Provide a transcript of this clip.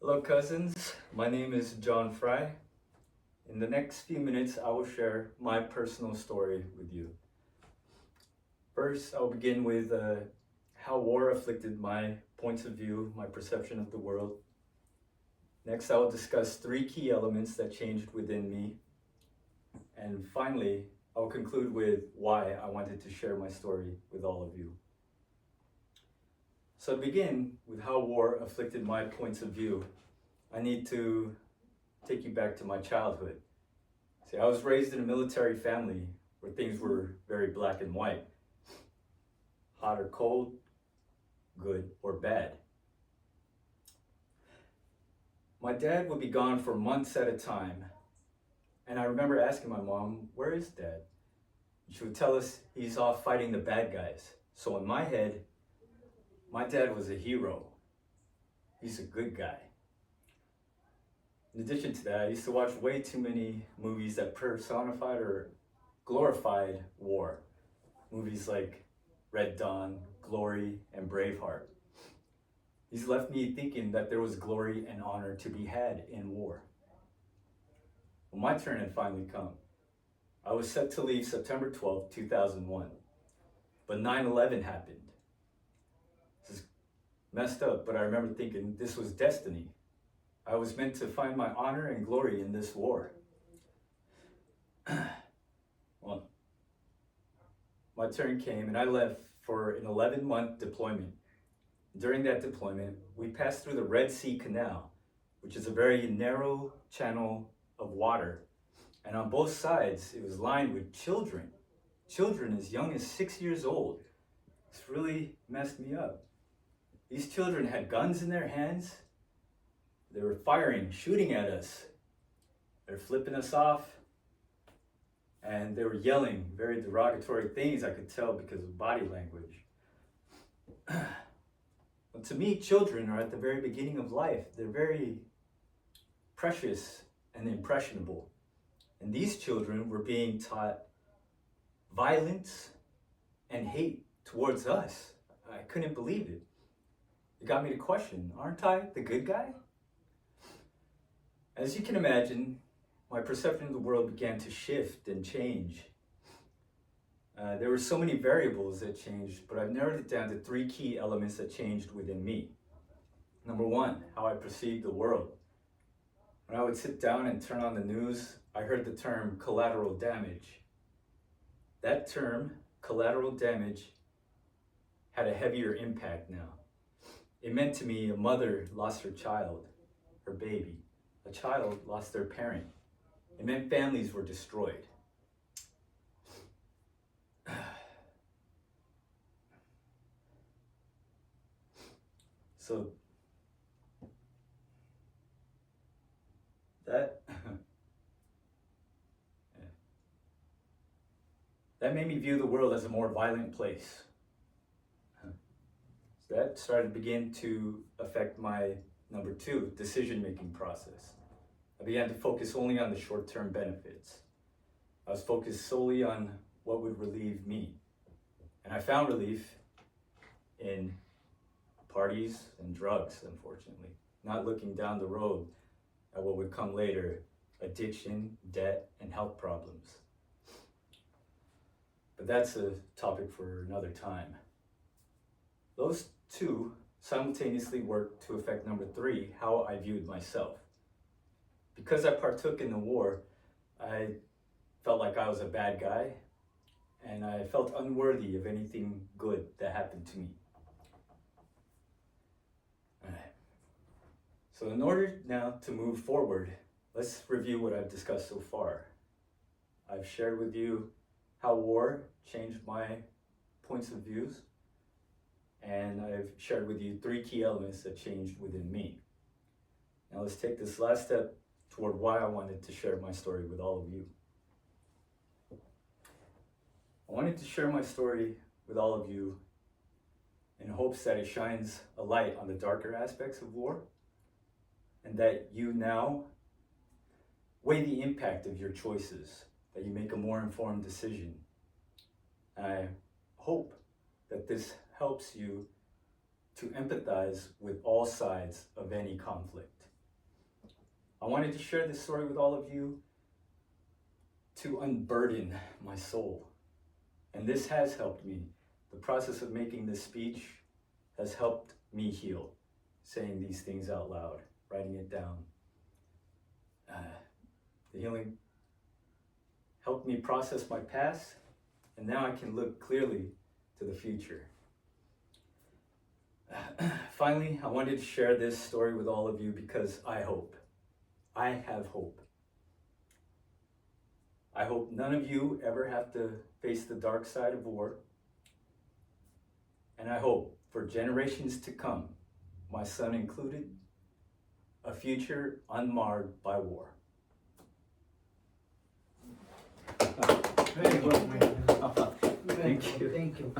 Hello, cousins. My name is John Fry. In the next few minutes, I will share my personal story with you. First, I'll begin with how war afflicted my points of view, my perception of the world. Next, I will discuss three key elements that changed within me. And finally, I'll conclude with why I wanted to share my story with all of you. So to begin with how war afflicted my points of view, I need to take you back to my childhood. See, I was raised in a military family where things were very black and white. Hot or cold, good or bad. My dad would be gone for months at a time. And I remember asking my mom, "Where is Dad?" She would tell us he's off fighting the bad guys. So in my head, my dad was a hero. He's a good guy. In addition to that, I used to watch way too many movies that personified or glorified war. Movies like Red Dawn, Glory, and Braveheart. These left me thinking that there was glory and honor to be had in war. Well, my turn had finally come. I was set to leave September 12, 2001, but 9/11 happened. This is messed up, but I remember thinking this was destiny. I was meant to find my honor and glory in this war. Well, my turn came and I left for an 11-month deployment. During that deployment, we passed through the Red Sea Canal, which is a very narrow channel of water. And on both sides, it was lined with children as young as 6 years old. This really messed me up. These children had guns in their hands. They were firing, shooting at us. They're flipping us off. And they were yelling very derogatory things, I could tell because of body language. But to me, children are at the very beginning of life. They're very precious and impressionable. And these children were being taught violence and hate towards us. I couldn't believe it. It got me to question, aren't I the good guy? As you can imagine, my perception of the world began to shift and change. There were so many variables that changed, but I've narrowed it down to three key elements that changed within me. Number one, how I perceived the world. When I would sit down and turn on the news, I heard the term collateral damage. That term, collateral damage, had a heavier impact now. It meant to me a mother lost her child, her baby. A child lost their parent. It meant families were destroyed. So that that made me view the world as a more violent place. So that started to begin to affect my number two, decision-making process. I began to focus only on the short-term benefits. I was focused solely on what would relieve me. And I found relief in parties and drugs, unfortunately. Not looking down the road at what would come later, addiction, debt, and health problems. But that's a topic for another time. Those two simultaneously worked to affect number three, how I viewed myself. Because I partook in the war, I felt like I was a bad guy, and I felt unworthy of anything good that happened to me. All right. So in order now to move forward, let's review what I've discussed so far. I've shared with you how war changed my points of views, and I've shared with you three key elements that changed within me. Now let's take this last step toward why I wanted to share my story with all of you. I wanted to share my story with all of you in hopes that it shines a light on the darker aspects of war, and that you now weigh the impact of your choices, that you make a more informed decision. And I hope that this helps you to empathize with all sides of any conflict. I wanted to share this story with all of you to unburden my soul. And this has helped me. The process of making this speech has helped me heal, saying these things out loud, writing it down. The healing helped me process my past, and now I can look clearly to the future. Finally, I wanted to share this story with all of you because I have hope. I hope none of you ever have to face the dark side of war. And I hope for generations to come, my son included, a future unmarred by war. Very good, man. Thank you. Thank you.